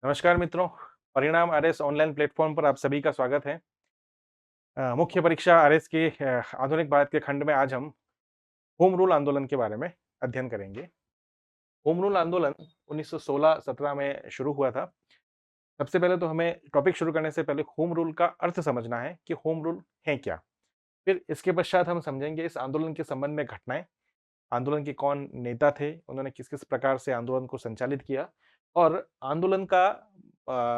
नमस्कार मित्रों, परिणाम आरएस ऑनलाइन प्लेटफॉर्म पर आप सभी का स्वागत है। मुख्य परीक्षा आरएस के आधुनिक भारत के खंड में आज हम होम रूल आंदोलन के बारे में अध्ययन करेंगे। होम रूल आंदोलन 1916-17 में शुरू हुआ था। सबसे पहले तो हमें टॉपिक शुरू करने से पहले होम रूल का अर्थ समझना है कि होम रूल है क्या। फिर इसके पश्चात हम समझेंगे इस आंदोलन के संबंध में घटनाएं, आंदोलन के कौन नेता थे, उन्होंने किस-किस प्रकार से आंदोलन को संचालित किया और आंदोलन का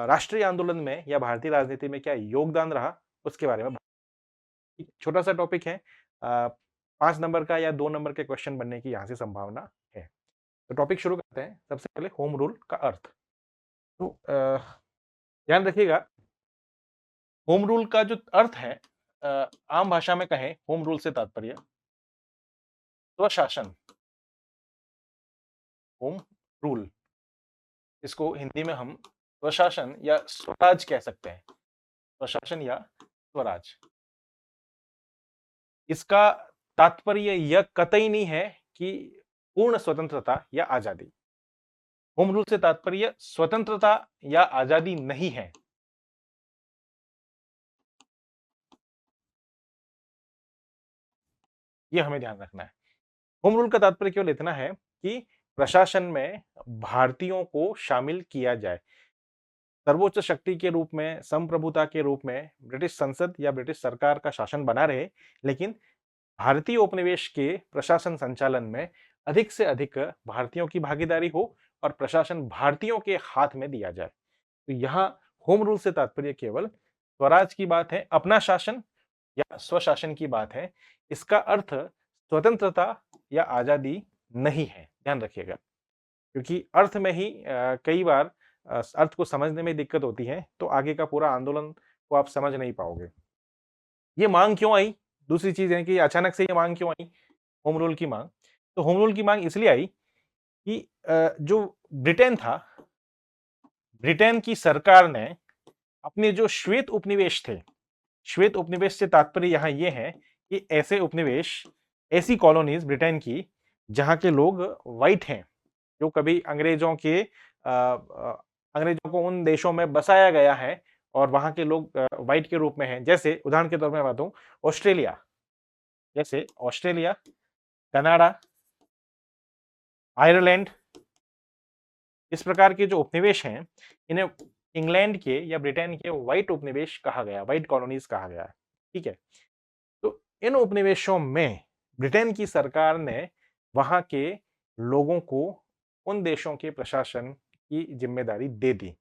राष्ट्रीय आंदोलन में या भारतीय राजनीति में क्या योगदान रहा, उसके बारे में एक छोटा-सा टॉपिक है। 5 नंबर का या 2 नंबर के क्वेश्चन बनने की यहाँ से संभावना है। तो टॉपिक शुरू करते हैं। सबसे पहले होम रूल का अर्थ। तो ध्यान रखिएगा, होम रूल का जो अर्थ है, आम भाषा में कहें होम रूल से तात्पर्य स्वशासन, होम रूल, इसको हिंदी में हम स्वशासन या स्वराज कह सकते हैं। स्वशासन या स्वराज। इसका तात्पर्य यह कतई नहीं है कि पूर्ण स्वतंत्रता या आजादी। होम रूल से तात्पर्य स्वतंत्रता या आजादी नहीं है। यह हमें ध्यान रखना है। होम रूल का तात्पर्य केवल इतना है कि प्रशासन में भारतीयों को शामिल किया जाए। सर्वोच्च शक्ति के रूप में, संप्रभुता के रूप में ब्रिटिश संसद या ब्रिटिश सरकार का शासन बना रहे, लेकिन भारतीय उपनिवेश के प्रशासन संचालन में अधिक से अधिक भारतीयों की भागीदारी हो और प्रशासन भारतीयों के हाथ में दिया जाए। तो यहाँ होम रूल से तात्पर्य केवल स्वराज की बात है, अपना शासन या स्वशासन की बात है। इसका अर्थ स्वतंत्रता या आजादी नहीं है, ध्यान रखिएगा। क्योंकि अर्थ में ही कई बार अर्थ को समझने में दिक्कत होती है, तो आगे का पूरा आंदोलन को आप समझ नहीं पाओगे। ये मांग क्यों आई? दूसरी चीज है कि अचानक से ये मांग क्यों आई, होम रूल की मांग? तो होम रूल की मांग इसलिए आई कि जो ब्रिटेन था, ब्रिटेन की सरकार ने अपने जो श्वेत उपनिवेश थे, श्वेत उपनिवेश से तात्पर्य यहाँ ये है कि ऐसे उपनिवेश, ऐसी कॉलोनीज ब्रिटेन की जहाँ के लोग व्हाइट हैं, जो कभी अंग्रेजों को उन देशों में बसाया गया है और वहाँ के लोग व्हाइट के रूप में हैं। जैसे उदाहरण के तौर पर मैं बताऊँ, ऑस्ट्रेलिया, जैसे ऑस्ट्रेलिया, कनाडा, आयरलैंड, इस प्रकार के जो उपनिवेश हैं, इन्हें इंग्लैंड के या ब्रिटेन के व्हाइट उपनिवेश कहा गया, व्हाइट कॉलोनीज कहा गया है। ठीक है। तो इन उपनिवेशों में ब्रिटेन की सरकार ने वहां के लोगों को उन देशों के प्रशासन की जिम्मेदारी दे दी।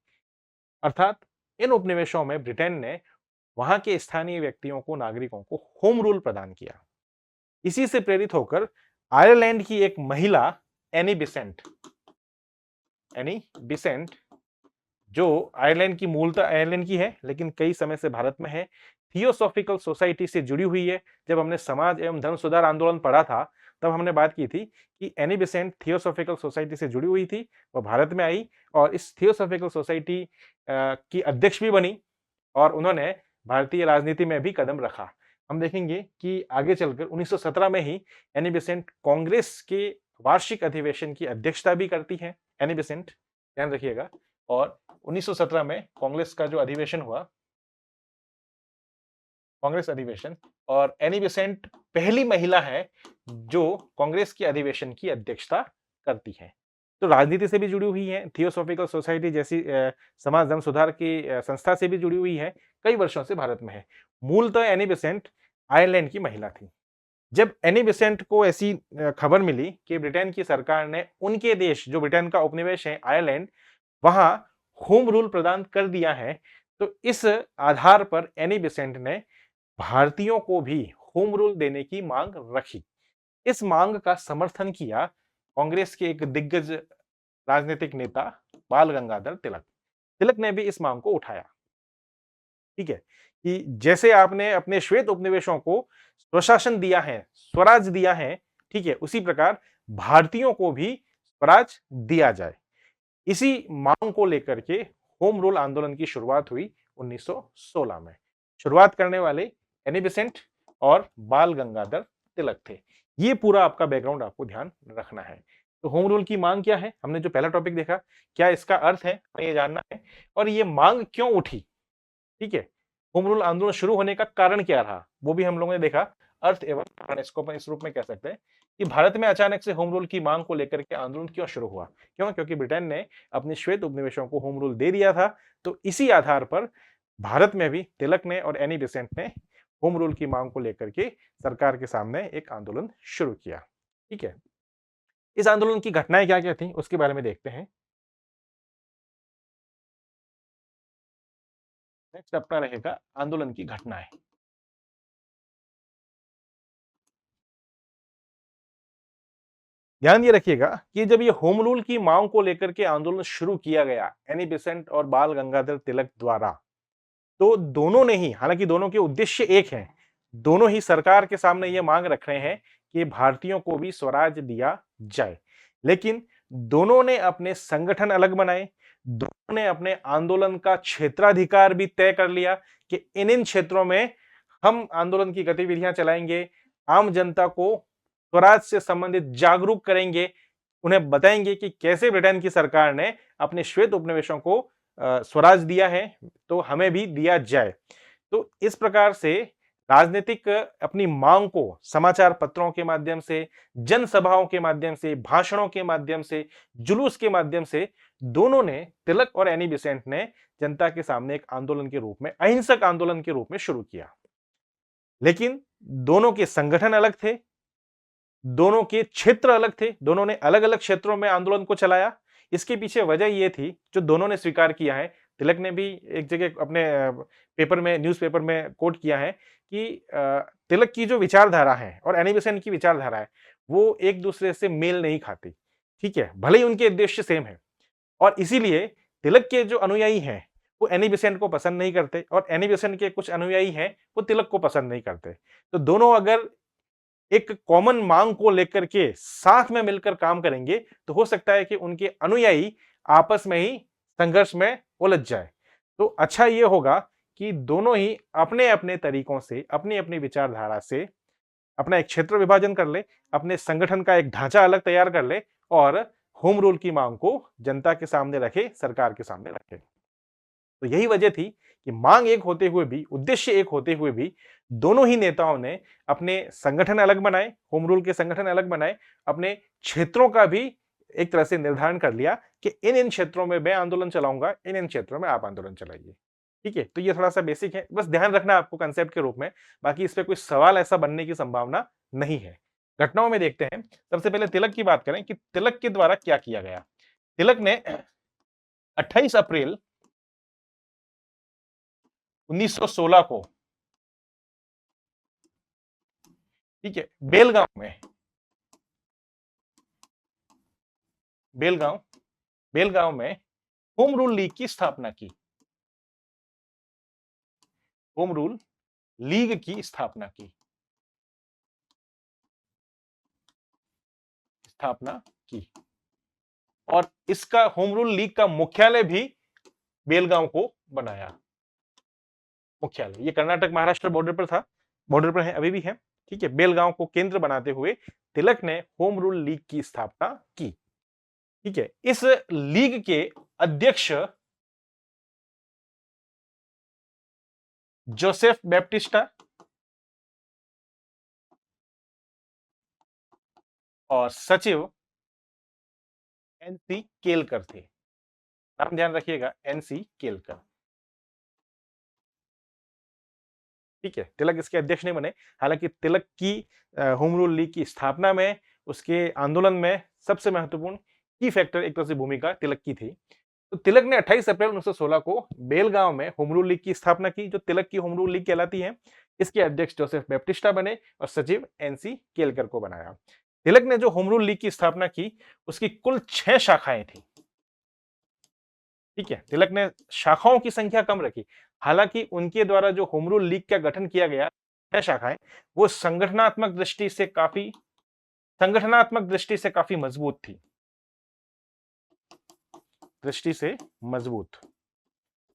अर्थात इन उपनिवेशों में ब्रिटेन ने वहां के स्थानीय व्यक्तियों को, नागरिकों को होम रूल प्रदान किया। इसी से प्रेरित होकर आयरलैंड की एक महिला एनी बिसेंट, जो आयरलैंड की मूलतः आयरलैंड की है लेकिन कई समय से भारत में है, थियोसॉफिकल सोसाइटी से जुड़ी हुई है। जब हमने समाज एवं धर्म सुधार आंदोलन पढ़ा था, तब हमने बात की थी कि एनी बिसेंट थियोसॉफिकल सोसाइटी से जुड़ी हुई थी, वह भारत में आई और इस थियोसॉफिकल सोसाइटी की अध्यक्ष भी बनी और उन्होंने भारतीय राजनीति में भी कदम रखा। हम देखेंगे कि आगे चलकर 1917 में ही एनी बिसेंट कांग्रेस के वार्षिक अधिवेशन की अध्यक्षता भी करती हैं। एनी बिसेंट, ध्यान रखिएगा। और 1917 में कांग्रेस का जो अधिवेशन हुआ, कांग्रेस अधिवेशन, और एनी बेसेंट पहली महिला है जो कांग्रेस की अधिवेशन की अध्यक्षता करती है। तो राजनीति से भी जुड़ी हुई है, थियोसॉफिकल सोसाइटी जैसी समाज धर्म सुधार की संस्था से भी जुड़ी हुई है, कई वर्षों से भारत में है। मूलतः एनी बेसेंट आयरलैंड की महिला थी। जब एनी बेसेंट को ऐसी खबर मिली कि ब्रिटेन की सरकार ने उनके देश, जो ब्रिटेन का उपनिवेश है आयरलैंड, वहां होम रूल प्रदान कर दिया है, तो इस आधार पर एनी बेसेंट ने भारतीयों को भी होम रूल देने की मांग रखी। इस मांग का समर्थन किया कांग्रेस के एक दिग्गज राजनीतिक नेता बाल गंगाधर तिलक। तिलक ने भी इस मांग को उठाया। ठीक है, कि जैसे आपने अपने श्वेत उपनिवेशों को स्वशासन दिया है, स्वराज दिया है, ठीक है, उसी प्रकार भारतीयों को भी स्वराज दिया जाए। इसी मांग को लेकर के होम रूल आंदोलन की शुरुआत हुई 1916 में। शुरुआत करने वाले एनी बेसेंट और बाल गंगाधर तिलक थे। ये पूरा आपका बैकग्राउंड आपको ध्यान रखना है। तो होम रूल की मांग क्या है? हमने जो पहला टॉपिक देखा, क्या इसका अर्थ है? हमें ये जानना है और ये मांग क्यों उठी? ठीक है? होम रूल आंदोलन शुरू होने का कारण क्या रहा? वो भी हम लोगों ने देखा। अर्थ एवं कारण इसको अपन इस रूप में कह सकते हैं कि भारत में अचानक से होम रूल की मांग को लेकर के आंदोलन क्यों शुरू हुआ? क्यों? क्योंकि ब्रिटेन ने अपने श्वेत उपनिवेशों को होम रूल दे दिया था। तो इसी आधार पर भारत में भी तिलक ने और एनी बेसेंट ने होम रूल की मांग को लेकर के सरकार के सामने एक आंदोलन शुरू किया। ठीक है? इस आंदोलन की घटनाएँ क्या-क्या थी? उसके बारे में देखते हैं। नेक्स्ट अपना रहेगा आंदोलन की घटनाएँ। ध्यान ये रखिएगा कि जब ये होम रूल की मांग को लेकर के आंदोलन शुरू किया गया एनी बेसेंट और बाल गंगाधर तिलक द्वारा, तो दोनों ने ही, हालांकि दोनों के उद्देश्य एक हैं, दोनों ही सरकार के सामने ये मांग रख रहे हैं कि भारतीयों को भी स्वराज दिया जाए। लेकिन दोनों ने अपने संगठन अलग बनाए, दोनों ने अपने आंदोलन का क्षेत्राधिकार भी तय कर लिया कि इन क्षेत्रों में हम आंदोलन की गतिविधियां चलाएंगे, आम जनता को स्वराज से संबंधित जागरूक करेंगे, उन्हें बताएंगे कि कैसे ब्रिटेन की सरकार ने अपने श्वेत उपनिवेशों को स्वराज दिया है, तो हमें भी दिया जाए। तो इस प्रकार से राजनीतिक अपनी मांग को समाचार पत्रों के माध्यम से, जनसभाओं के माध्यम से, भाषणों के माध्यम से, जुलूस के माध्यम से दोनों ने, तिलक और एनी बेसेंट ने जनता के सामने एक आंदोलन के रूप में, अहिंसक आंदोलन के रूप में शुरू किया। लेकिन दोनों के संगठन अलग थे, दोनों के क्षेत्र अलग थे, दोनों ने अलग-अलग क्षेत्रों में आंदोलन को चलाया। इसके पीछे वजह ये थी, जो दोनों ने स्वीकार किया है, तिलक ने भी एक जगह अपने पेपर में, न्यूज़पेपर में कोट किया है कि तिलक की जो विचारधारा है और एनी बेसेंट की विचारधारा है, वो एक-दूसरे से मेल नहीं खाती। ठीक है? भले ही उनके उद्देश्य सेम है और इसीलिए तिलक के जो अनुयायी हैं, वो एनी बेसेंट को पसंद नहीं करते और एनी बेसेंट के कुछ अनुयायी हैं, वो तिलक को पसंद नहीं करते। तो दोनों अगर एक कॉमन मांग को लेकर के साथ में मिलकर काम करेंगे, तो हो सकता है कि उनके अनुयायी आपस में ही संघर्ष में उलझ जाए। तो अच्छा ये होगा कि दोनों ही अपने-अपने तरीकों से, अपनी-अपनी विचारधारा से अपना एक क्षेत्र विभाजन कर ले, अपने संगठन का एक ढांचा अलग तैयार कर ले और होम रूल की मांग को जनता के सामने रखे, सरकार के सामने रखे। तो यही वजह थी कि मांग एक होते हुए भी, उद्देश्य एक होते हुए भी, दोनों ही नेताओं ने अपने संगठन अलग बनाए, होम रूल के संगठन अलग बनाए, अपने क्षेत्रों का भी एक तरह से निर्धारण कर लिया कि इन-इन क्षेत्रों में मैं आंदोलन चलाऊंगा, इन-इन क्षेत्रों में आप आंदोलन चलाइए। ठीक है? तो ये थोड़ा-सा बेसिक है, बस ध्यान रखना आपको कांसेप्ट के रूप में, बाकी इस पे कोई सवाल ऐसा बनने की संभावना नहीं है। घटनाओं में देखते हैं, सबसे पहले तिलक की बात करें कि तिलक के द्वारा क्या किया गया। तिलक ने 28 अप्रैल 1916 को, ठीक है, बेलगांव बेलगांव में होम रूल लीग की स्थापना की। होम रूल लीग की स्थापना की और इसका, होम रूल लीग का मुख्यालय भी बेलगांव को बनाया। मुख्यालय ये कर्नाटक महाराष्ट्र बॉर्डर पर था, बॉर्डर पर है, अभी भी है। ठीक है? बेलगांव को केंद्र बनाते हुए तिलक ने होम रूल लीग की स्थापना की। ठीक है? इस लीग के अध्यक्ष जोसेफ बैप्टिस्टा और सचिव एनसी केलकर थे। नाम ध्यान रखिएगा, एनसी केलकर। ठीक है? तिलक इसके अध्यक्ष नहीं बने, हालांकि तिलक की होम रूल लीग की स्थापना में, उसके आंदोलन में सबसे महत्वपूर्ण की फैक्टर, एक तरह से भूमिका तिलक की थी। तो तिलक ने 28 अप्रैल 1916 को बेलगांव में होम रूल लीग की स्थापना की, जो तिलक की होम रूल लीग कहलाती है। इसके अध्यक्ष जोसेफ बैप्टिस्टा बने और सचिव एनसी केलकर को बनाया। तिलक ने जो होम रूल लीग की स्थापना की, उसकी कुल 6 शाखाएं थी। ठीक है? तिलक ने शाखाओं की संख्या कम रखी, हालांकि उनके द्वारा जो होम रूल लीग का गठन किया गया, 6 शाखाएं, वो संगठनात्मक दृष्टि से काफी मजबूत थी।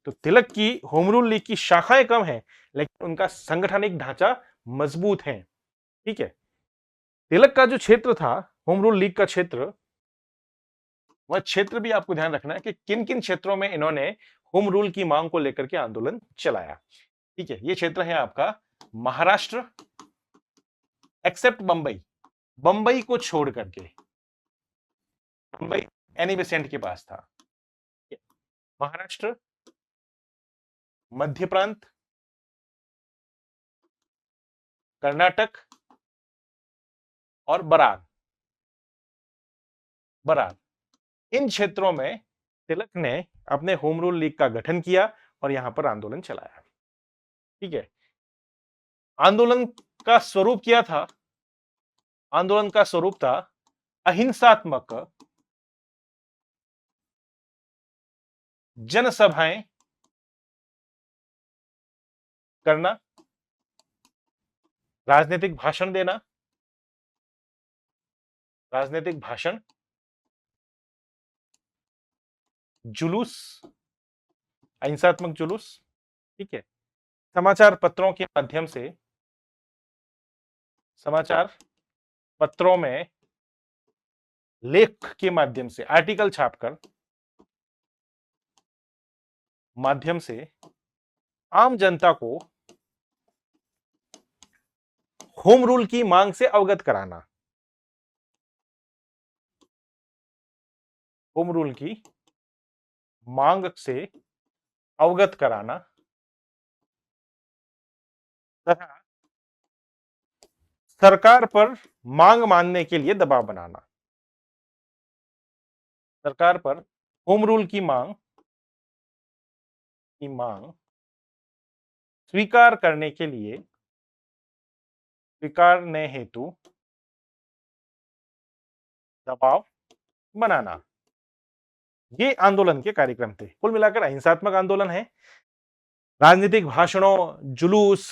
तो तिलक की होम रूल लीग की शाखाएं कम हैं, लेकिन उनका संगठनिक ढांचा मजबूत है। ठीक है? तिलक का जो क्षेत्र था, होम रूल लीग का क्षेत्र, वह क्षेत्र भी आपको ध्यान रखना है कि किन किन क्षेत्रों में इन्होंने होम रूल की मांग को लेकर के आंदोलन चलाया। ठीक है, ये क्षेत्र है आपका महाराष्ट्र एक्सेप्ट बंबई, बंबई को छोड़ करके। बंबई एनी बेसेंट के पास था। महाराष्ट्र, मध्य प्रांत, कर्नाटक और बरार, बरार, इन क्षेत्रों में तिलक ने अपने होम रूल लीग का गठन किया और यहां पर आंदोलन चलाया। ठीक है, आंदोलन का स्वरूप क्या था? आंदोलन का स्वरूप था अहिंसात्मक जनसभाएं करना, राजनीतिक भाषण देना, राजनीतिक भाषण, जुलूस, अहिंसात्मक जुलूस। ठीक है, समाचार पत्रों के माध्यम से, समाचार पत्रों में लेख के माध्यम से, आर्टिकल छापकर माध्यम से आम जनता को होम रूल की मांग से अवगत कराना, होम रूल की मांग से अवगत कराना तथा सरकार पर मांग मानने के लिए दबाव बनाना, सरकार पर होम रूल की मांग स्वीकार करने के लिए, स्वीकारने हेतु दबाव बनाना। ये आंदोलन के कार्यक्रम थे। कुल मिलाकर अहिंसात्मक आंदोलन है। राजनीतिक भाषणों, जुलूस,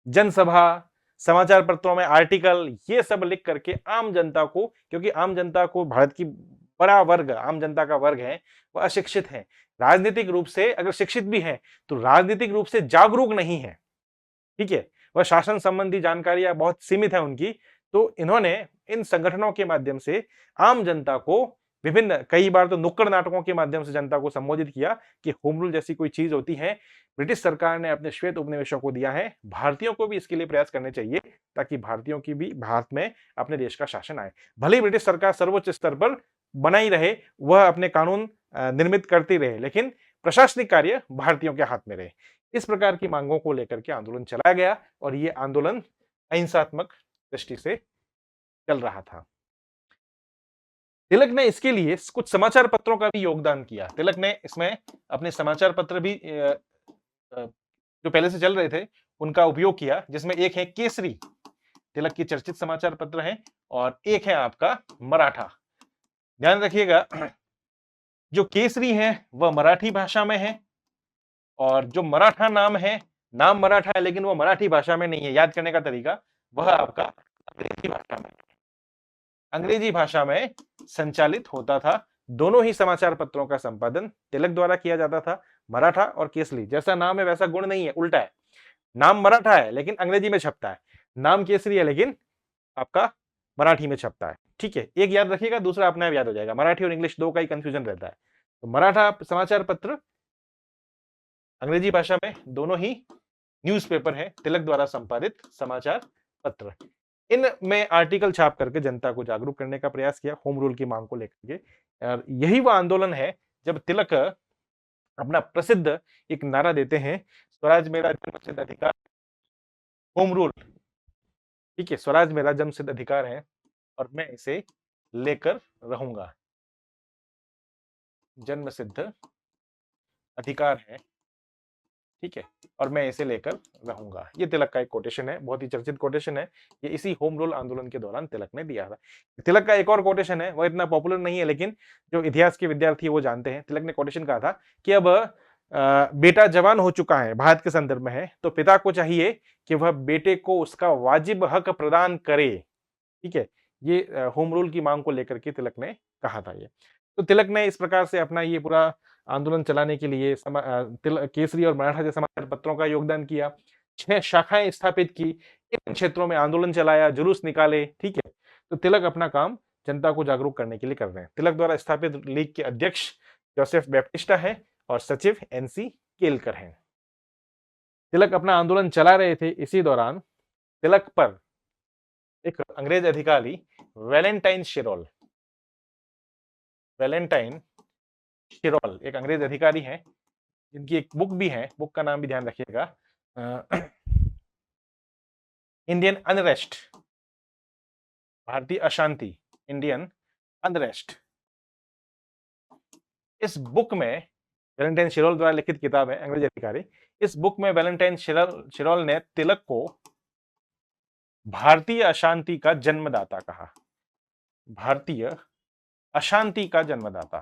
जनसभा, समाचार पत्रों में आर्टिकल, ये सब लिख करके आम जनता को, क्योंकि आम जनता को भारत की बड़ा वर्ग आम जनता का वर्ग है, वह अशिक्षित है, राजनीतिक रूप से अगर शिक्षित भी है तो राजनीतिक रूप से जागरूक नहीं है। ठीक है, वह शासन संबंधी जानकारियां बहुत सीमित है उनकी। तो इन्होंने इन संगठनों के माध्यम से आम जनता को विभिन्न, कई बार तो नुक्कड़ नाटकों के माध्यम से जनता को संबोधित किया कि होम रूल जैसी कोई चीज होती है। ब्रिटिश सरकार ने अपने श्वेत उपनिवेशों को दिया है, भारतीयों को भी इसके लिए प्रयास करने चाहिए ताकि भारतीयों की भी भारत में अपने देश का शासन आए। भले ही ब्रिटिश सरकार सर्वोच्च स्तर पर बनाई रहे, वह अपने कानून निर्मित करती रहे, लेकिन प्रशासनिक कार्य भारतीयों के हाथ में रहे। इस प्रकार की मांगों को लेकर के आंदोलन चलाया गया और ये आंदोलन अहिंसात्मक दृष्टि से चल रहा था। तिलक ने इसके लिए कुछ समाचार पत्रों का भी योगदान किया। तिलक ने इसमें अपने समाचार पत्र भी जो पहले से चल रहे थे उनका उपयोग किया, जिसमें एक है केसरी, तिलक की चर्चित समाचार पत्र है, और एक है आपका मराठा। ध्यान रखिएगा, जो केसरी है वह मराठी भाषा में है और जो मराठा नाम है, नाम मराठा है लेकिन वो मराठी भाषा में नहीं है। याद करने का तरीका, वह आपका अंग्रेजी भाषा में, अंग्रेजी भाषा में संचालित होता था। दोनों ही समाचार पत्रों का संपादन तिलक द्वारा किया जाता था। मराठा और केसरी, जैसा नाम है वैसा गुण नहीं है, उल्टा है। नाम मराठा है लेकिन अंग्रेजी में छपता है, नाम केसरी है लेकिन आपका मराठी में छपता है। ठीक है, एक याद रखिएगा, दूसरा अपने आप याद हो जाएगा। मराठी और इंग्लिश दो का ही कंफ्यूजन रहता है। तो मराठा समाचार पत्र अंग्रेजी भाषा में, दोनों ही न्यूज़पेपर है, तिलक द्वारा संपादित समाचार पत्र। इनमें आर्टिकल छाप करके जनता को जागरूक करने का प्रयास किया होम रूल की मांग को लेकर के। और यही वह आंदोलन है जब तिलक अपना प्रसिद्ध एक नारा देते हैं, स्वराज मेरा जन्मसिद्ध अधिकार, होम रूल। ठीक है, स्वराज मेरा जन्मसिद्ध अधिकार है और मैं इसे लेकर रहूंगा, जन्मसिद्ध अधिकार है, ठीक है, और मैं इसे लेकर रहूंगा। ये तिलक का एक कोटेशन है, बहुत ही चर्चित कोटेशन है। ये इसी होम रूल आंदोलन के दौरान तिलक ने दिया था। तिलक का एक और कोटेशन है, वो इतना पॉपुलर नहीं है लेकिन जो इतिहास के विद्यार्थी है वो जानते हैं। तिलक ने कोटेशन कहा था कि अब बेटा जवान हो चुका है, भारत के संदर्भ में है, तो पिता को चाहिए कि वह बेटे को उसका वाजिब हक प्रदान करे। ठीक है, ये होम रूल की मांग को लेकर के तिलक ने कहा था। ये तो तिलक ने इस प्रकार से अपना ये पूरा आंदोलन चलाने के लिए केसरी और मराठा जैसे समाचार पत्रों का योगदान किया, 6 शाखाएं स्थापित की, इन क्षेत्रों में आंदोलन चलाया, जुलूस निकाले। ठीक है, तो तिलक अपना काम जनता को जागरूक करने के लिए कर रहे हैं। तिलक द्वारा स्थापित लीग के अध्यक्ष जोसेफ बैप्टिस्टा है और सचिव एनसी केलकर हैं। तिलक अपना आंदोलन चला रहे थे, इसी दौरान तिलक पर एक अंग्रेज अधिकारी वैलेंटाइन शिरोल एक अंग्रेज अधिकारी हैं, जिनकी एक बुक भी है, बुक का नाम भी ध्यान रखिएगा, इंडियन अनरेस्ट, भारतीय अशांति, इंडियन अनरेस्ट। इस बुक में वैलेंटाइन शिरोल द्वारा लिखित किताब है, अंग्रेज अधिकारी। इस बुक में वैलेंटाइन शिरोल ने तिलक को भारतीय अशांति का जन्मदाता कहा। भारतीय अशांति का जन्मदाता,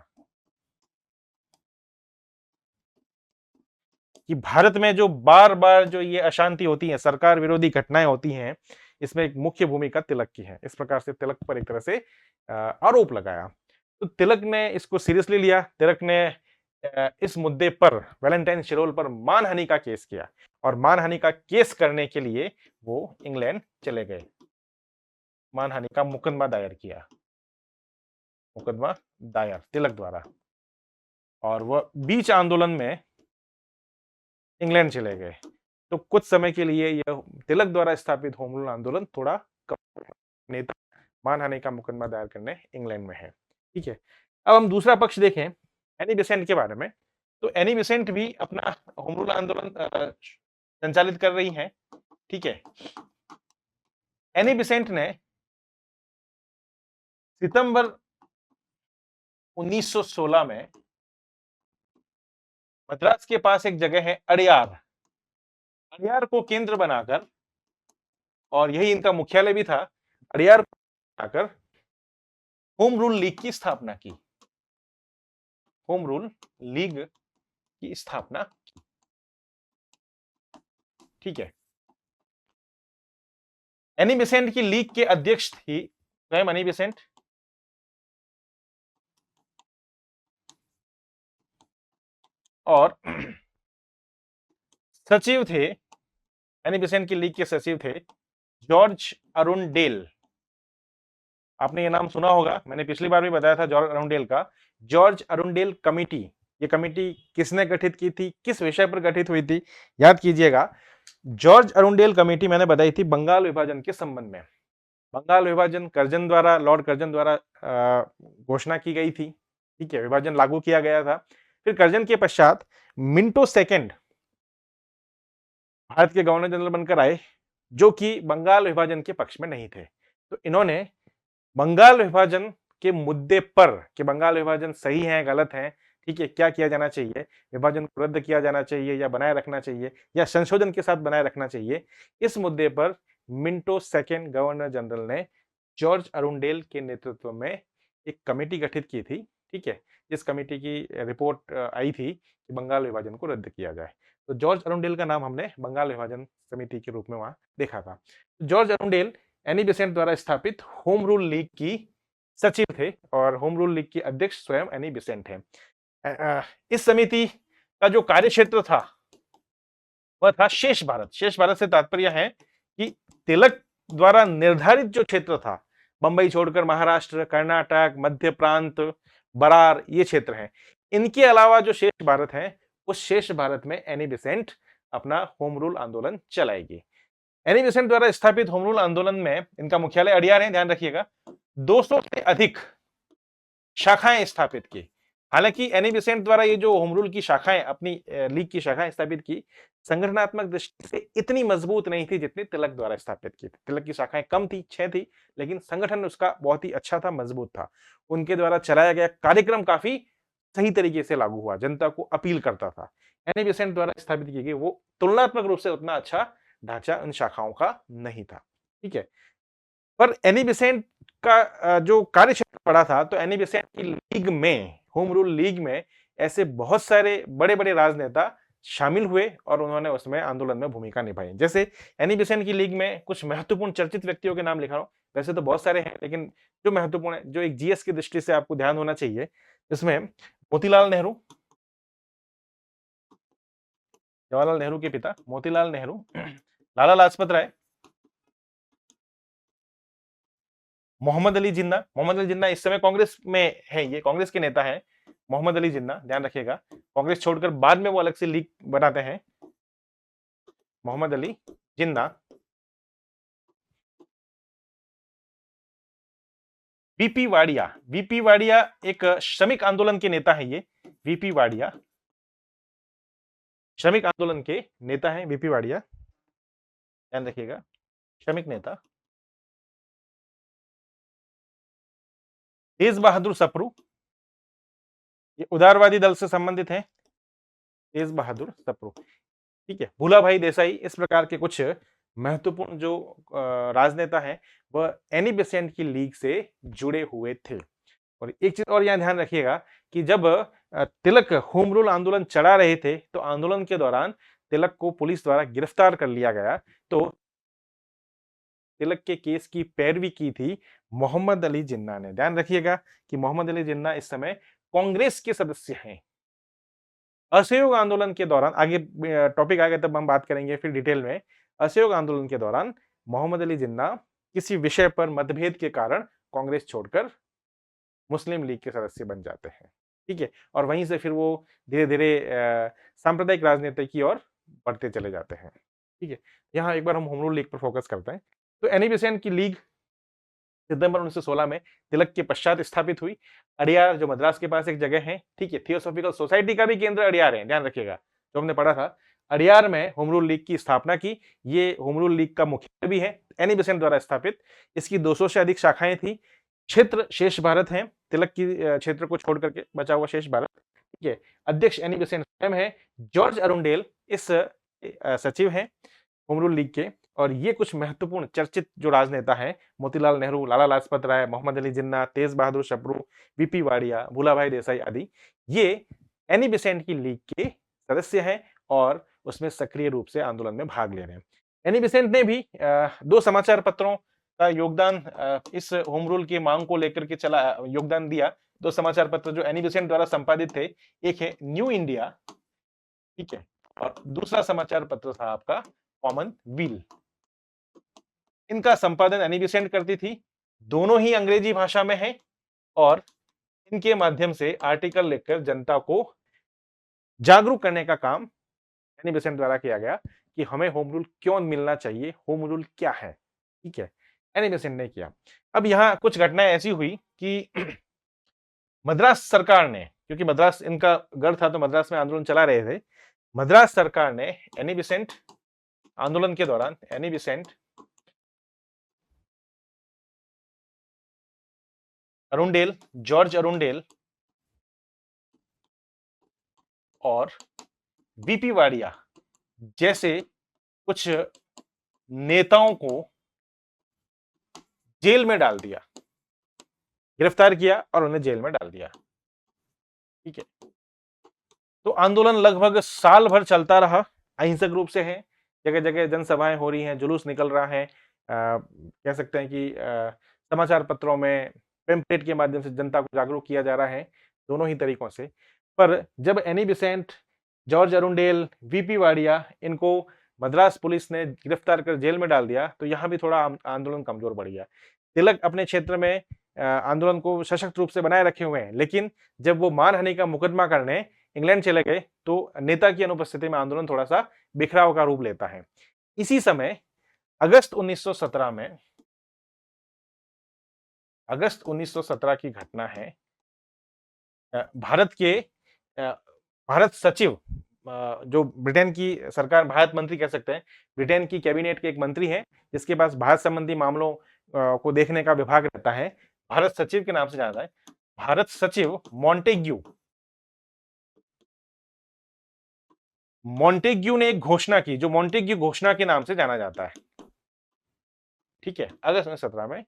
कि भारत में जो बार बार जो ये अशांति होती है, सरकार विरोधी घटनाएं होती हैं, इसमें एक मुख्य भूमिका तिलक की है। इस प्रकार से तिलक पर एक तरह से आरोप लगाया। तो तिलक ने इसको सीरियसली लिया। तिलक ने इस मुद्दे पर वैलेंटाइन शिरोल पर मानहानि का केस किया और मानहानि का केस करने के लिए वो इंग्लैंड चले गए। मानहानि का मुकदमा दायर किया, मुकदमा दायर तिलक द्वारा, और वह बीच आंदोलन में इंग्लैंड चले गए। तो कुछ समय के लिए यह तिलक द्वारा स्थापित होम रूल आंदोलन थोड़ा कम, नेता मानहानि का मुकदमा दायर करने इंग्लैंड में है। ठीक है, अब हम दूसरा पक्ष देखें एनी बेसेंट के बारे में। तो एनी बेसेंट भी अपना होम रूल आंदोलन संचालित कर रही हैं। ठीक है, एनी बेसेंट ने सितंबर 1916 में मद्रास के पास एक जगह है अड़ियार, अड़ियार को केंद्र बनाकर, और यही इनका मुख्यालय भी था, अड़ियार को बनाकर होम रूल लीग की स्थापना की। होम रूल लीग की स्थापना की। ठीक है, एनी बेसेंट की लीग के अध्यक्ष थी स्वयं एनी बेसेंट, और सचिव थे, एनी बेसेंट की लीग के सचिव थे जॉर्ज अरुंडेल। आपने ये नाम सुना होगा, मैंने पिछली बार भी बताया था जॉर्ज अरुंडेल का। जॉर्ज अरुंडेल कमेटी, ये कमेटी किसने गठित की थी, किस विषय पर गठित हुई थी, याद कीजिएगा। जॉर्ज अरुंडेल कमेटी मैंने बताई थी बंगाल विभाजन के संबंध में। बंगाल विभाजन कर्जन द्वारा, लॉर्ड कर्जन द्वारा घोषणा की गई थी। ठीक है, विभाजन लागू किया गया था। फिर कर्जन के पश्चात मिंटो सेकंड भारत के गवर्नर जनरल बनकर आए, जो कि बंगाल विभाजन के पक्ष में नहीं थे। तो इन्होंने बंगाल विभाजन के मुद्दे पर, कि बंगाल विभाजन सही है गलत है, ठीक है, क्या किया जाना चाहिए, विभाजन को रद्द किया जाना चाहिए या बनाए रखना चाहिए या संशोधन के साथ बनाए रखना चाहिए, इस मुद्दे पर मिंटो सेकंड गवर्नर जनरल ने जॉर्ज अरुंडेल के नेतृत्व में एक कमेटी गठित की थी। ठीक है, इस कमेटी की रिपोर्ट आई थी कि बंगाल विभाजन को रद्द किया जाए। तो जॉर्ज अरुंडेल का नाम हमने बंगाल विभाजन समिति के रूप में वहां देखा था। जॉर्ज अरुंडेल एनी बेसेंट द्वारा स्थापित होम रूल लीग की सचिव थे और होम रूल लीग के अध्यक्ष स्वयं एनी बेसेंट हैं। इस समिति का जो कार्यक्षेत्र था वह था शेष भारत। शेष भारत से तात्पर्य है कि तिलक द्वारा निर्धारित जो क्षेत्र था, बंबई छोड़कर महाराष्ट्र, कर्नाटक, मध्य प्रांत, बरार, ये क्षेत्र हैं। इनके अलावा जो शेष भारत है, उस शेष भारत में एनी बेसेंट अपना होम रूल आंदोलन चलाएगी। एनी बेसेंट द्वारा स्थापित होम रूल आंदोलन में इनका मुख्यालय अड़ियार है, ध्यान रखिएगा। 200 से अधिक शाखाएं स्थापित की। हालांकि एनी बेसेंट द्वारा ये जो होम रूल की शाखाएं, अपनी लीग की शाखाएं स्थापित की, संगठनात्मक दृष्टि से इतनी मजबूत नहीं थी जितनी तिलक द्वारा स्थापित की थी। तिलक की शाखाएं कम थी, 6 थी, लेकिन संगठन उसका बहुत ही अच्छा था, मजबूत था। उनके द्वारा चलाया गया कार्यक्रम काफी सही तरीके से लागू हुआ, जनता को अपील करता था। एनी बेसेंट द्वारा स्थापित की गई वो तुलनात्मक रूप से उतना अच्छा ढांचा उन शाखाओं का नहीं था। ठीक है, पर एनी बेसेंट का जो कार्यक्षेत्र पड़ा था, तो एनी बेसेंट की लीग में, होम रूल लीग में ऐसे बहुत सारे बड़े बड़े राजनेता शामिल हुए और उन्होंने उसमें आंदोलन में भूमिका निभाई। जैसे एनी बेसेंट की लीग में कुछ महत्वपूर्ण चर्चित व्यक्तियों के नाम लिखा रहा हूं, वैसे तो बहुत सारे हैं, लेकिन जो महत्वपूर्ण है, जो एक जीएस की दृष्टि से आपको ध्यान होना चाहिए, इसमें मोतीलाल नेहरू, जवाहरलाल नेहरू के पिता मोतीलाल नेहरू, लाला लाजपत राय, मोहम्मद अली जिन्ना, मोहम्मद अली जिन्ना इस समय कांग्रेस में है, ये कांग्रेस के नेता हैं। मोहम्मद अली जिन्ना, ध्यान रखिएगा, कांग्रेस छोड़कर बाद में वो अलग से लीग बनाते हैं। मोहम्मद अली जिन्ना। वीपी वाडिया, वीपी वाडिया एक श्रमिक आंदोलन के नेता है ये। वीपी वाडिया श्रमिक आंदोलन के नेता हैं, वीपी वाडिया, ध्यान रखिएगा, श्रमिक नेता। तेज बहादुर सप्रू, ये उदारवादी दल से संबंधित है, तेज बहादुर सप्रू। ठीक है, भूलाभाई देसाई, इस प्रकार के कुछ महत्वपूर्ण जो राजनेता हैं वह एनी बेसेंट की लीग से जुड़े हुए थे। और एक चीज और यहाँ ध्यान रखिएगा कि जब तिलक होम रूल आंदोलन चला रहे थे तो आंदोलन के दौरान तिलक को पुलिस द्वारा गिरफ्तार कर लिया गया। तो तिलक के केस की पैरवी की थी मोहम्मद अली जिन्ना ने। ध्यान रखिएगा कि मोहम्मद अली जिन्ना इस समय कांग्रेस के सदस्य हैं। असहयोग आंदोलन के दौरान, आगे टॉपिक आगे तब हम बात करेंगे फिर डिटेल में। असहयोग आंदोलन के दौरान मोहम्मद अली जिन्ना किसी विषय पर मतभेद के कारण कांग्रेस छोड़कर मुस्लिम लीग के सदस्य बन जाते हैं। ठीक है, और वहीं से फिर वो धीरे धीरे सांप्रदायिक राजनीति की ओर बढ़ते चले जाते हैं। ठीक है, यहाँ एक बार हम होम रूल लीग पर फोकस करते हैं। तो एनी बेसेंट की लीग सितंबर 1916 में तिलक के पश्चात स्थापित हुई। अड़ियार, जो मद्रास के पास एक जगह है, ठीक है, थियोसॉफिकल सोसाइटी का भी केंद्र अड़ियार है, ध्यान रखिएगा, जो हमने पढ़ा था। अड़ियार में होम रूल लीग की स्थापना की। ये होम रूल लीग का मुख्यालय भी है, एनी बेसेंट द्वारा स्थापित। इसकी 200 से अधिक शाखाएं थी। क्षेत्र शेष भारत है, तिलक की क्षेत्र को छोड़ करके बचा हुआ शेष भारत। ठीक है, अध्यक्ष एनी बेसेंट स्वयं है। जॉर्ज अरुंडेल इस सचिव हैं होम रूल लीग के। और ये कुछ महत्वपूर्ण चर्चित जो राजनेता हैं, मोतीलाल नेहरू, लाला लाजपत राय, मोहम्मद अली जिन्ना, तेज बहादुर सप्रू, वीपी वाडिया, भूलाभाई देसाई आदि, ये एनी बेसेंट की लीग के सदस्य हैं और उसमें सक्रिय रूप से आंदोलन में भाग ले रहे हैं। एनी बेसेंट ने भी 2 समाचार पत्रों का योगदान इस होम रूल की मांग को लेकर के योगदान दिया। 2 समाचार पत्र जो एनी बेसेंट द्वारा संपादित थे, एक है न्यू इंडिया, ठीक है, और दूसरा समाचार पत्र था आपका कॉमन वील। इनका संपादन एनी बेसेंट करती थी। दोनों ही अंग्रेजी भाषा में है और इनके माध्यम से आर्टिकल लिखकर जनता को जागरूक करने का काम एनी बेसेंट द्वारा किया गया कि हमें होम रूल क्यों मिलना चाहिए, होम रूल क्या है। ठीक है, एनी बेसेंट ने किया। अब यहाँ कुछ घटनाएं ऐसी हुई कि मद्रास सरकार ने, क्योंकि मद्रास इनका गढ़ था तो मद्रास में आंदोलन चला रहे थे, मद्रास सरकार ने एनी बेसेंट आंदोलन के दौरान Annie Besant, Arundale, George Arundale और वीपी वाडिया जैसे कुछ नेताओं को जेल में डाल दिया, गिरफ्तार किया और उन्हें जेल में डाल दिया। ठीक है, तो आंदोलन लगभग साल भर चलता रहा, अहिंसक रूप से है। जगह जगह जनसभाएं हो रही हैं, जुलूस निकल रहा है, कह सकते हैं कि समाचार पत्रों में पेम्पलेट के माध्यम से जनता को जागरूक किया जा रहा है, दोनों ही तरीकों से। पर जब Annie Besant, George Arundale, VP Wadia, इनको मद्रास पुलिस ने गिरफ्तार कर जेल में डाल दिया तो यहाँ भी थोड़ा आंदोलन कमजोर पड़ गया। तिलक अपने क्षेत्र में आंदोलन को सशक्त रूप से बनाए रखे हुए हैं, लेकिन जब वो मानहानि का मुकदमा करने इंग्लैंड चले गए तो नेता की अनुपस्थिति में आंदोलन थोड़ा सा बिखराव का रूप लेता है। इसी समय अगस्त 1917 की घटना है। भारत सचिव, जो ब्रिटेन की सरकार, भारत मंत्री कह सकते हैं, ब्रिटेन की कैबिनेट के एक मंत्री हैं जिसके पास भारत संबंधी मामलों को देखने का विभाग रहता है, भारत सचिव के नाम से जाना है। भारत सचिव मॉन्टेग्यू ने एक घोषणा की, जो मॉन्टेग्यू घोषणा के नाम से जाना जाता है। ठीक है, अगस्त 1917 में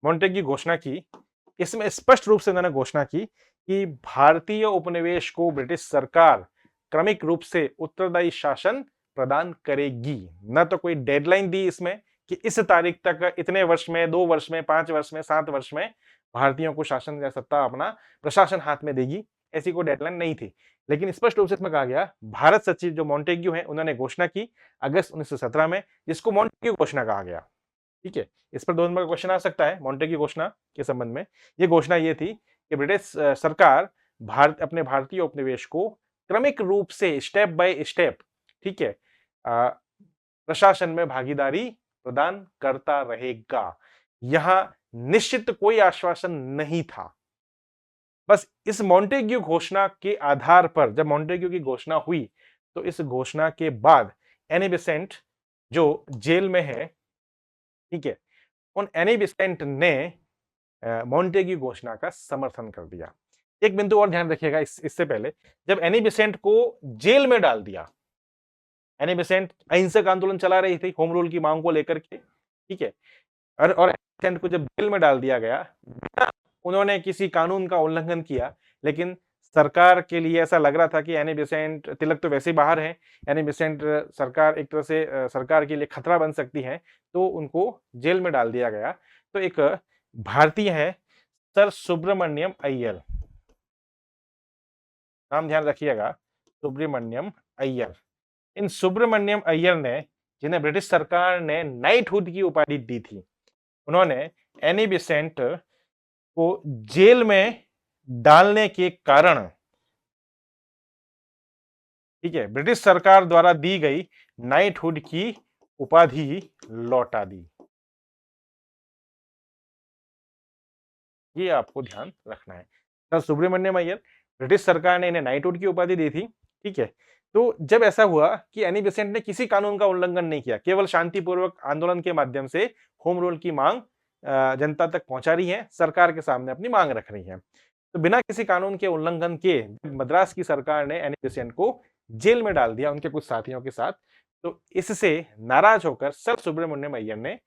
मॉन्टेग्यू घोषणा की। इसमें स्पष्ट रूप से उन्होंने घोषणा की कि भारतीय उपनिवेश को ब्रिटिश सरकार क्रमिक रूप से उत्तरदायी शासन प्रदान करेगी। न तो कोई डेडलाइन दी इसमें कि इस तारीख तक, इतने वर्ष में, 2 वर्ष में, 5 वर्ष में, 7 वर्ष में भारतीयों को शासन या सत्ता अपना प्रशासन हाथ में देगी, ऐसी कोई डेडलाइन नहीं थी। लेकिन स्पष्ट रूप से इसमें कहा गया, भारत सचिव जो मॉन्टेग्यू है उन्होंने घोषणा की अगस्त 1917 में, जिसको मॉन्टेग्यू घोषणा कहा गया। ठीक है। इस पर 2 नंबर का क्वेश्चन आ सकता है मोंटेग्यू घोषणा के संबंध में। ये घोषणा ये थी कि ब्रिटिश सरकार भारत अपने भारतीय उपनिवेश को क्रमिक रूप से स्टेप बाय स्टेप, ठीक है, प्रशासन में भागीदारी प्रदान करता रहेगा। यहां निश्चित कोई आश्वासन नहीं था। बस इस मोंटेग्यू घोषणा के आधार पर जब मोंटेग्यू की घोषणा हुई, तो इस घोषणा के बाद एनी बेसेंट जो जेल में है, ठीक है, उन एनी बेसेंट ने मोंटेग्यू घोषणा का समर्थन कर दिया। एक बिंदु और ध्यान रखिएगा इससे पहले, जब एनी बेसेंट को जेल में डाल दिया, एनी बेसेंट अहिंसक आंदोलन चला रही थी होम रूल की मांग को लेकर के, ठीक है, और एनी बेसेंट को जब जेल में डाल दिया गया, उन्होंने किसी कानून का उल्लंघन किया, लेकिन सरकार के लिए ऐसा लग रहा था कि एनी बेसेंट, तिलक तो वैसे ही बाहर है, एनी बेसेंट सरकार एक तरह से सरकार के लिए खतरा बन सकती है, तो उनको जेल में डाल दिया गया। तो एक भारतीय है सर सुब्रमण्यम अय्यर, नाम ध्यान रखिएगा, सुब्रमण्यम अय्यर। इन सुब्रमण्यम अय्यर ने, जिन्हें ब्रिटिश सरकार ने नाइटहुड की उपाधि दी थी, उन्होंने एनी बेसेंट को जेल में डालने के कारण, ठीक है, ब्रिटिश सरकार द्वारा दी गई नाइटहुड की उपाधि लौटा दी। ये आपको ध्यान रखना है। सर सुब्रमण्यम अय्यर, ब्रिटिश सरकार ने इन्हें नाइटहुड की उपाधि दी थी, ठीक है। तो जब ऐसा हुआ कि एनी बेसेंट ने किसी कानून का उल्लंघन नहीं किया, केवल शांतिपूर्वक आंदोलन के माध्यम से होम रूल की मांग जनता तक पहुंचा रही है, सरकार के सामने अपनी मांग रख रही है, तो बिना किसी कानून के उल्लंघन के मद्रास की सरकार ने एनी बेसेंट को जेल में डाल दिया उनके कुछ साथियों के साथ। तो इससे नाराज होकर सर सुब्रमण्यम अय्यर ने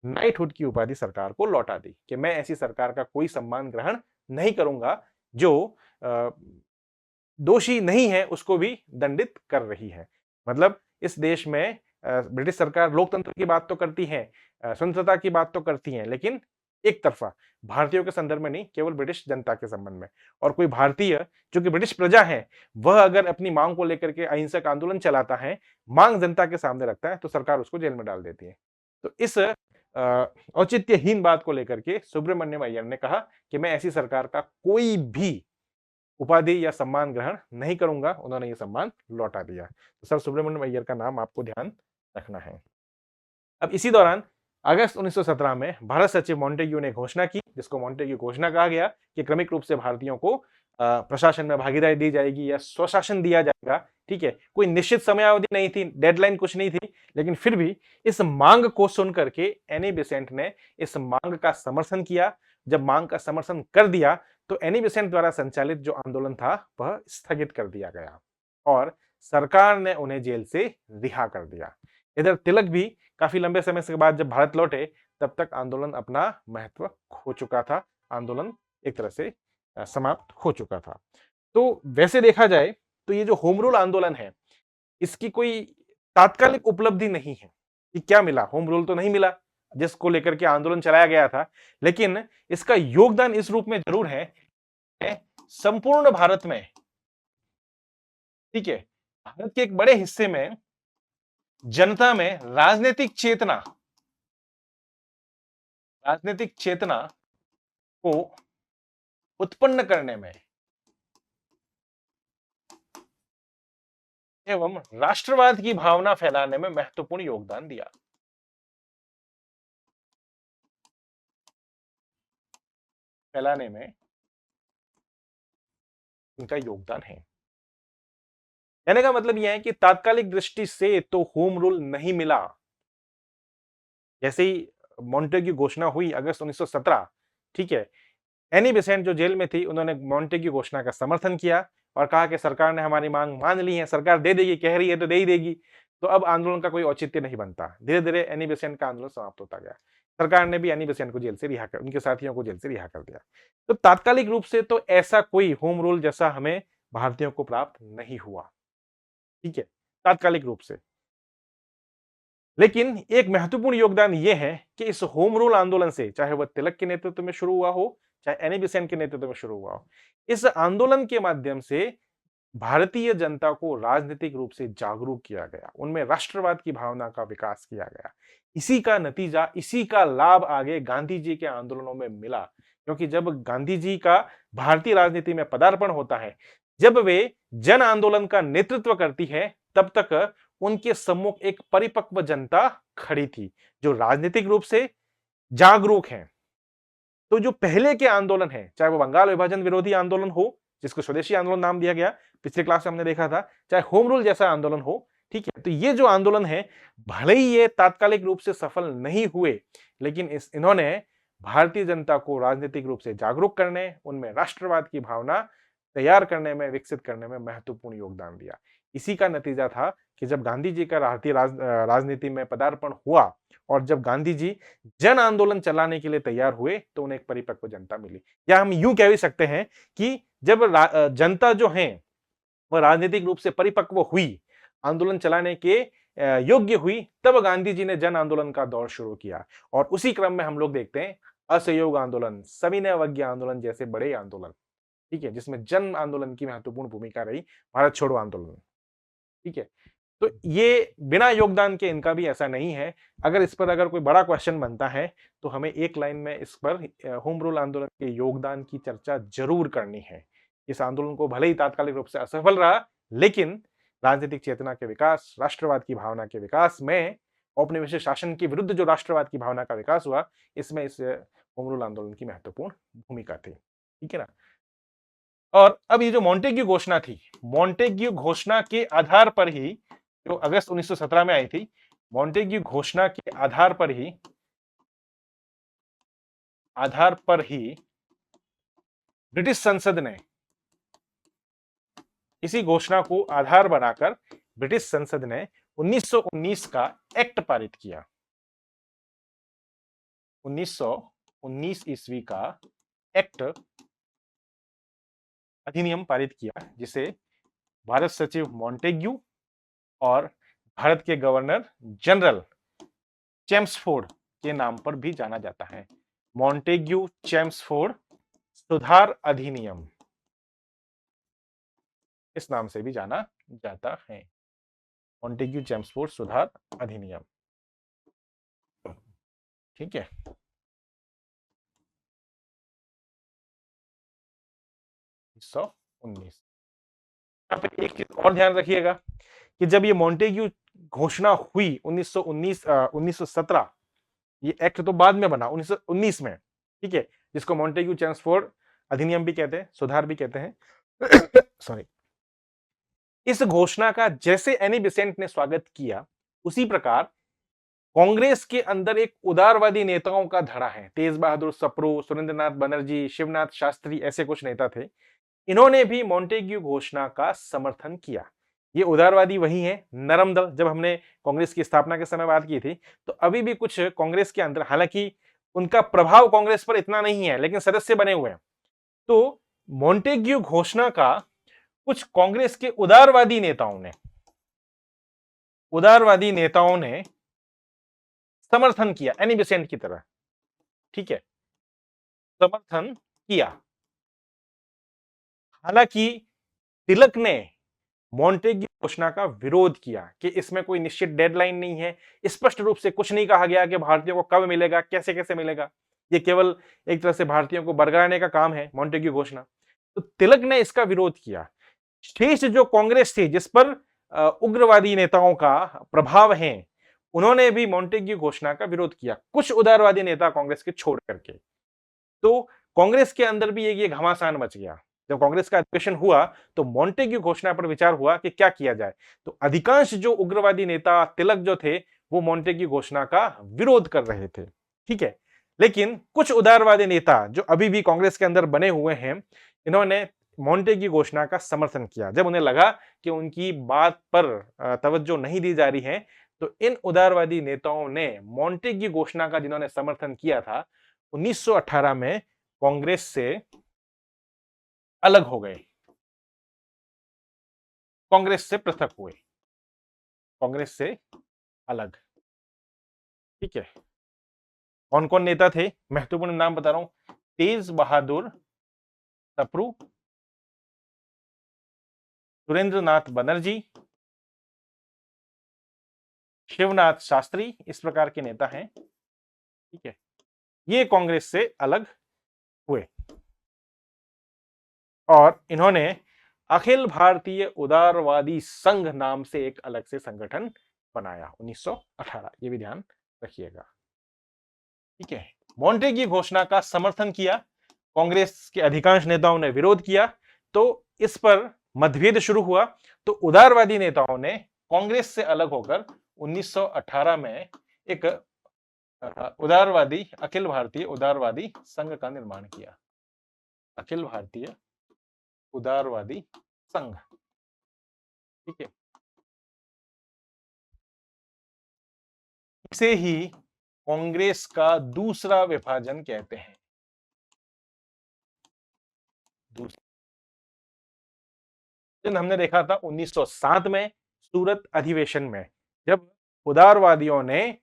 नाइटहुड की उपाधि सरकार को लौटा दी कि मैं ऐसी सरकार का कोई सम्मान ग्रहण नहीं करूंगा जो दोषी नहीं है उसको भी दंडित कर रही है। मतलब इस देश में ब्रिटिश सरकार लोकतंत्र की बात तो करती है, स्वतंत्रता की बात तो करती है, लेकिन एक तरफा भारतीयों के संदर्भ में नहीं, केवल ब्रिटिश जनता के संबंध में। और कोई भारतीय जो कि ब्रिटिश प्रजा है, वह अगर अपनी मांग को लेकर के अहिंसक आंदोलन चलाता है, मांग जनता के सामने रखता है, तो सरकार उसको जेल में डाल देती है। तो इस औचित्यहीन बात को लेकर के सुब्रमण्यम अय्यर ने कहा कि मैं ऐसी सरकार का कोई भी उपाधि या सम्मान ग्रहण नहीं करूंगा। उन्होंने ये सम्मान लौटा दिया। तो सर सुब्रमण्यम अय्यर का नाम आपको ध्यान रखना है। अब इसी दौरान अगस्त 1917 में भारत सचिव मोंटेग्यू ने घोषणा की, जिसको मोंटेग्यू घोषणा कहा गया, कि क्रमिक रूप से भारतीयों को प्रशासन में भागीदारी दी जाएगी या स्वशासन दिया जाएगा। ठीक है, कोई निश्चित समयावधि नहीं थी, डेडलाइन कुछ नहीं थी, लेकिन फिर भी इस मांग को सुनकर के एनी बेसेंट ने इस मांग का समर्थन किया। जब मांग का समर्थन कर दिया, तो एनी बेसेंट द्वारा संचालित जो आंदोलन था वह स्थगित कर दिया गया और सरकार ने उन्हें जेल से रिहा कर दिया। इधर तिलक भी काफी लंबे समय के बाद जब भारत लौटे, तब तक आंदोलन अपना महत्व खो चुका था, आंदोलन एक तरह से समाप्त हो चुका था। तो वैसे देखा जाए तो ये जो होम रूल आंदोलन है, इसकी कोई तात्कालिक उपलब्धि नहीं है कि क्या मिला, होम रूल तो नहीं मिला जिसको लेकर के आंदोलन चलाया गया था, लेकिन इसका योगदान इस रूप में जरूर है, संपूर्ण भारत में, ठीक है, भारत के एक बड़े हिस्से में जनता में राजनीतिक चेतना को उत्पन्न करने में एवं राष्ट्रवाद की भावना फैलाने में महत्वपूर्ण योगदान दिया। फैलाने में उनका योगदान है। कहने का मतलब यह है कि तात्कालिक दृष्टि से तो होम रूल नहीं मिला। जैसे ही मोंटेग्यू घोषणा हुई अगस्त 1917, ठीक है, एनी बेसेंट जो जेल में थी, उन्होंने मोंटेग्यू घोषणा का समर्थन किया और कहा कि सरकार ने हमारी मांग मान ली है, सरकार दे देगी, कह रही है तो दे ही देगी। तो अब आंदोलन का कोई औचित्य नहीं बनता। धीरे धीरे एनी बेसेंट का आंदोलन समाप्त होता गया। सरकार ने भी एनी बेसेंट को जेल से रिहा कर, उनके साथियों को जेल से रिहा कर दिया। तो तात्कालिक रूप से तो ऐसा कोई होम रूल जैसा हमें भारतीयों को प्राप्त नहीं हुआ, ठीक है, तात्कालिक रूप से। लेकिन एक महत्वपूर्ण योगदान यह है कि इस होम रूल आंदोलन से, चाहे वह तिलक के नेतृत्व में शुरू हुआ हो, चाहे एनी बेसेंट के नेतृत्व में शुरू हुआ हो, इस आंदोलन के माध्यम से भारतीय जनता को राजनीतिक रूप से जागरूक किया गया, उनमें राष्ट्रवाद की भावना का विकास किया गया। इसी का नतीजा, इसी का लाभ आगे गांधी जी के आंदोलनों में मिला, क्योंकि जब गांधी जी का भारतीय राजनीति में पदार्पण होता है, जब वे जन आंदोलन का नेतृत्व करती है, तब तक उनके सम्मुख एक परिपक्व जनता खड़ी थी, जो राजनीतिक रूप से जागरूक है। तो जो पहले के आंदोलन हैं, चाहे वो बंगाल विभाजन विरोधी आंदोलन हो, जिसको स्वदेशी आंदोलन नाम दिया गया, पिछले क्लास में हमने देखा था, चाहे होम रूल जैसा आंदोलन हो, ठीक है? तो ये जो आंदोलन है, भले ही ये तात्कालिक रूप से सफल नहीं हुए, लेकिन इन्होंने भारतीय जनता को राजनीतिक रूप से जागरूक करने, उनमें राष्ट्रवाद की भावना तैयार करने में, विकसित करने में महत्वपूर्ण योगदान दिया। इसी का नतीजा था कि जब गांधी जी का भारतीय राजनीति में पदार्पण हुआ और जब गांधी जी जन आंदोलन चलाने के लिए तैयार हुए, तो उन्हें एक परिपक्व जनता मिली। या हम यूं कह भी सकते हैं कि जब जनता जो है वह राजनीतिक रूप से परिपक्व हुई, आंदोलन चलाने के योग्य हुई, तब गांधी जी ने जन आंदोलन का दौर शुरू किया। और उसी क्रम में हम लोग देखते हैं असहयोग आंदोलन, सविनय अवज्ञा आंदोलन जैसे बड़े आंदोलन, ठीक है, जिसमें जन आंदोलन की महत्वपूर्ण भूमिका रही, भारत छोड़ो आंदोलन, ठीक है। तो ये बिना योगदान के इनका भी ऐसा नहीं है। अगर इस पर अगर कोई बड़ा क्वेश्चन बनता है, तो हमें एक लाइन में इस पर होम रूल आंदोलन के योगदान की चर्चा जरूर करनी है। इस आंदोलन को भले ही तात्कालिक रूप से असफल रहा, लेकिन राजनीतिक चेतना के विकास, राष्ट्रवाद की भावना के विकास में, औपनिवेशिक शासन के विरुद्ध जो राष्ट्रवाद की भावना का विकास हुआ, इसमें इस होम रूल आंदोलन की महत्वपूर्ण भूमिका थी। ठीक है ना? और अब ये जो मॉन्टेग्यू घोषणा थी, मॉन्टेग्यू घोषणा के आधार पर ही, जो अगस्त 1917 में आई थी, मॉन्टेग्यू घोषणा के आधार पर ही ब्रिटिश संसद ने, इसी घोषणा को आधार बनाकर ब्रिटिश संसद ने 1919 का एक्ट पारित किया। 1919 ईस्वी का एक्ट, अधिनियम पारित किया, जिसे भारत सचिव मॉन्टेग्यू और भारत के गवर्नर जनरल चेम्सफोर्ड के नाम पर भी जाना जाता है। मॉन्टेग्यू चेम्सफोर्ड सुधार अधिनियम, इस नाम से भी जाना जाता है। मॉन्टेग्यू चेम्सफोर्ड सुधार अधिनियम, ठीक है। सौ 19। एक चीज और ध्यान रखिएगा कि जब ये मॉन्टेग्यू घोषणा हुई 1919 1917, ये एक्ट तो बाद में बना 1919 में, ठीक है, जिसको मॉन्टेग्यू चेम्सफोर्ड अधिनियम भी कहते हैं, सुधार भी कहते हैं। सॉरी। इस घोषणा का जैसे एनी बेसेंट ने स्वागत किया, उसी प्रकार कांग्रेस के अंदर एक उदारवादी नेताओं का धड़ा है। तेज बहादुर सप्रू, सुरेंद्रनाथ बनर्जी, शिवनाथ शास्त्री, ऐसे कुछ नेता थे। इन्होंने भी मॉन्टेग्यू घोषणा का समर्थन किया। ये उदारवादी वही है, नरम दल, जब हमने कांग्रेस की स्थापना के समय बात की थी, तो अभी भी कुछ कांग्रेस के अंदर, हालांकि उनका प्रभाव कांग्रेस पर इतना नहीं है, लेकिन सदस्य बने हुए हैं। तो मॉन्टेग्यू घोषणा का कुछ कांग्रेस के उदारवादी नेताओं ने समर्थन किया, एनी बेसेंट की तरह, ठीक है, समर्थन किया। हालांकि तिलक ने मॉन्टेग्यू घोषणा का विरोध किया कि इसमें कोई निश्चित डेडलाइन नहीं है, स्पष्ट रूप से कुछ नहीं कहा गया कि भारतीयों को कब मिलेगा, कैसे कैसे मिलेगा, ये केवल एक तरह से भारतीयों को बरगलाने का काम है मॉन्टेग्यू घोषणा। तो तिलक ने इसका विरोध किया। शेष जो कांग्रेस थी, जिस पर उग्रवादी नेताओं का प्रभाव है, उन्होंने भी मॉन्टेग्यू घोषणा का विरोध किया, कुछ उदारवादी नेता कांग्रेस के छोड़ करके। तो कांग्रेस के अंदर भी ये घमासान मच गया। जब कांग्रेस का अधिवेशन हुआ, तो मॉन्टेग्यू घोषणा पर विचार हुआ कि क्या किया जाए। तो अधिकांश जो उग्रवादी नेता, तिलक जो थे, वो मॉन्टेग्यू घोषणा का विरोध कर रहे थे, ठीक है। लेकिन कुछ उदारवादी नेता जो अभी भी कांग्रेस के अंदर बने हुए हैं, इन्होंने मॉन्टेग्यू घोषणा का समर्थन किया। जब उन्हें लगा कि उनकी बात पर तवज्जो नहीं दी जा रही है, तो इन उदारवादी नेताओं ने मॉन्टेग्यू घोषणा का, जिन्होंने समर्थन किया था, 1918 में कांग्रेस से अलग हो गए, कांग्रेस से पृथक हुए, कांग्रेस से अलग, ठीक है। कौन कौन नेता थे, महत्वपूर्ण नाम बता रहा हूं। तेज बहादुर सप्रू, सुरेंद्रनाथ बनर्जी, शिवनाथ शास्त्री, इस प्रकार के नेता हैं। ठीक है, ये कांग्रेस से अलग हुए और इन्होंने अखिल भारतीय उदारवादी संघ नाम से एक अलग से संगठन बनाया 1918। ये भी ध्यान रखिएगा। ठीक है, मॉन्टेग्यू घोषणा का समर्थन किया, कांग्रेस के अधिकांश नेताओं ने विरोध किया, तो इस पर मतभेद शुरू हुआ। तो उदारवादी नेताओं ने कांग्रेस से अलग होकर 1918 में एक उदारवादी अखिल भारतीय उदारवादी संघ का निर्माण किया। अखिल भारतीय उदारवादी संघ। ठीक है, इसे ही कांग्रेस का दूसरा विभाजन कहते हैं। हमने देखा था 1907 में सूरत अधिवेशन में, जब उदारवादियों ने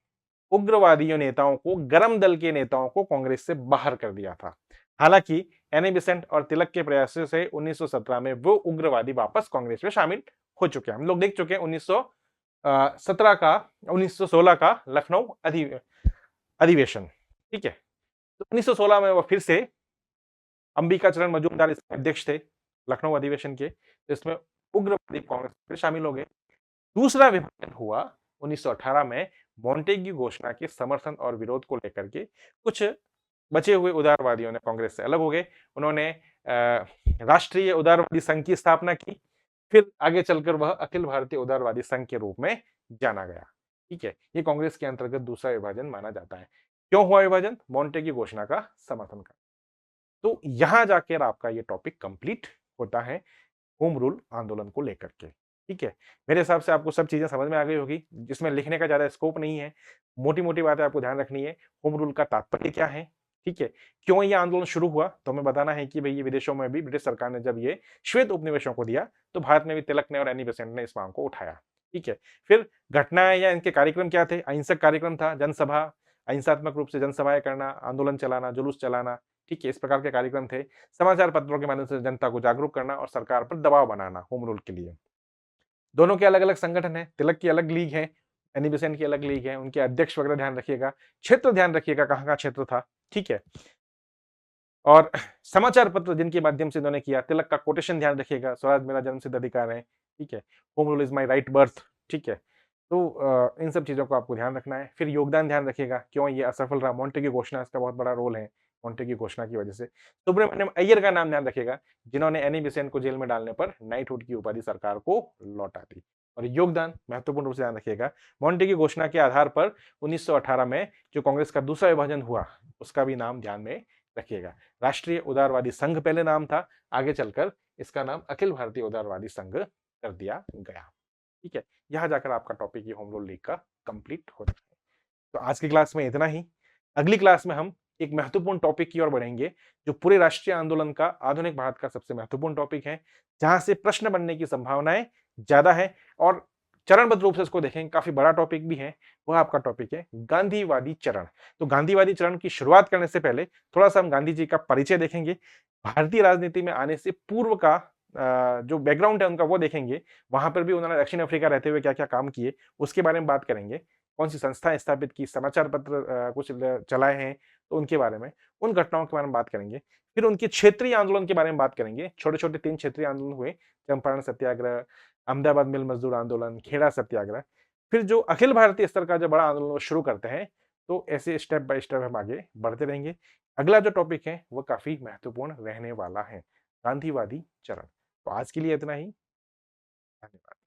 उग्रवादी नेताओं को, गरम दल के नेताओं को कांग्रेस से बाहर कर दिया था। हालांकि एनी बेसेंट और तिलक के प्रयासों से 1917 में वो उग्रवादी वापस कांग्रेस में शामिल हो चुके हैं। हम लोग देख चुके हैं 1917 का 1916 का लखनऊ अधिवेशन। ठीक है, तो 1916 में वो फिर से अंबिका चरण मजूमदार इसके अध्यक्ष थे लखनऊ अधिवेशन के, तो इसमें उग्रवादी कांग्रेस फिर शामिल हो गए। दूसरा विभाजन हुआ 1918 में मॉन्टेग्यू घोषणा के समर्थन और विरोध को लेकर के कुछ बचे हुए उदारवादियों ने कांग्रेस से अलग हो गए। उन्होंने राष्ट्रीय उदारवादी संघ की स्थापना की, फिर आगे चलकर वह अखिल भारतीय उदारवादी संघ के रूप में जाना गया। ठीक है, ये कांग्रेस के अंतर्गत दूसरा विभाजन माना जाता है। क्यों हुआ विभाजन? मॉन्टेग्यू घोषणा का समर्थन कर। तो यहां जाकर आपका ये टॉपिक कंप्लीट होता है होम रूल आंदोलन को लेकर के। ठीक है, मेरे हिसाब से आपको सब चीजें समझ में आ गई होगी, जिसमें लिखने का ज्यादा स्कोप नहीं है। मोटी मोटी बातें आपको ध्यान रखनी है। होम रूल का तात्पर्य क्या है, ठीक है, क्यों ये आंदोलन शुरू हुआ, तो हमें बताना है कि भाई ये विदेशों में भी ब्रिटिश सरकार ने जब ये श्वेत उपनिवेशों को दिया, तो भारत में भी तिलक ने और एनी बेसेंट ने इस मांग को उठाया। ठीक है, फिर घटनाएं या इनके कार्यक्रम क्या थे? अहिंसक कार्यक्रम था, जनसभा, अहिंसात्मक रूप से जनसभाएं करना, आंदोलन चलाना, जुलूस चलाना। ठीक है, इस प्रकार के कार्यक्रम थे। समाचार पत्रों के माध्यम से जनता को जागरूक करना और सरकार पर दबाव बनाना होम रूल के लिए। दोनों के अलग अलग संगठन है, तिलक की अलग लीग है, एनी बेसेंट की अलग लीग है, उनके अध्यक्ष वगैरह ध्यान रखिएगा, क्षेत्र ध्यान रखिएगा कहां का क्षेत्र था। ठीक है, और समाचार पत्र जिनके माध्यम से इन्होंने किया, तिलक का कोटेशन ध्यान रखिएगा, स्वराज मेरा जन्मसिद्ध अधिकार है। ठीक है, home rule is my right birth. ठीक है, तो इन सब चीजों को आपको ध्यान रखना है। फिर योगदान ध्यान रखिएगा, क्यों ये असफल रहा, मॉन्टेग्यू घोषणा इसका बहुत बड़ा रोल है। मॉन्टेग्यू घोषणा की वजह से सुब्रमण्यम अय्यर का नाम ध्यान रखिएगा, जिन्होंने एनी बेसेंट को जेल में डालने पर नाइटहुड की उपाधि सरकार को लौटा दी। और योगदान महत्वपूर्ण रूप से ध्यान रखिएगा, मॉन्टेग्यू घोषणा के आधार पर 1918 में जो कांग्रेस का दूसरा विभाजन हुआ, उसका भी नाम ध्यान में रखिएगा। राष्ट्रीय उदारवादी संघ पहले नाम था, आगे चलकर इसका नाम अखिल भारतीय उदारवादी संघ कर दिया गया। ठीक है, यहां जाकर आपका टॉपिक ये होम रूल लीग का कंप्लीट होता है। तो आज की क्लास में इतना ही। अगली क्लास में हम एक महत्वपूर्ण टॉपिक की ओर बढ़ेंगे, जो पूरे राष्ट्रीय आंदोलन का, आधुनिक भारत का सबसे महत्वपूर्ण टॉपिक है, जहां से प्रश्न बनने की संभावनाएं ज्यादा है और चरणबद्ध रूप से इसको देखेंगे, काफी बड़ा टॉपिक भी है। वह आपका टॉपिक है गांधीवादी चरण। तो गांधीवादी चरण की शुरुआत करने से पहले थोड़ा सा हम गांधी जी का परिचय देखेंगे, भारतीय राजनीति में आने से पूर्व का जो बैकग्राउंड है उनका वो देखेंगे, वहां पर भी उन्होंने दक्षिण अफ्रीका रहते हुए क्या क्या काम किए उसके बारे में बात करेंगे, कौन सी संस्थाएं स्थापित की, समाचार पत्र कुछ चलाए हैं तो उनके बारे में, उन घटनाओं के बारे में बात करेंगे। फिर उनके क्षेत्रीय आंदोलन के बारे में बात करेंगे, छोटे छोटे 3 क्षेत्रीय आंदोलन हुए, चंपारण सत्याग्रह, अहमदाबाद मिल मजदूर आंदोलन, खेड़ा सत्याग्रह। फिर जो अखिल भारतीय स्तर का जो बड़ा आंदोलन वो शुरू करते हैं। तो ऐसे स्टेप बाय स्टेप हम आगे बढ़ते रहेंगे। अगला जो टॉपिक है वो काफी महत्वपूर्ण रहने वाला है, गांधीवादी चरण। तो आज के लिए इतना ही। धन्यवाद।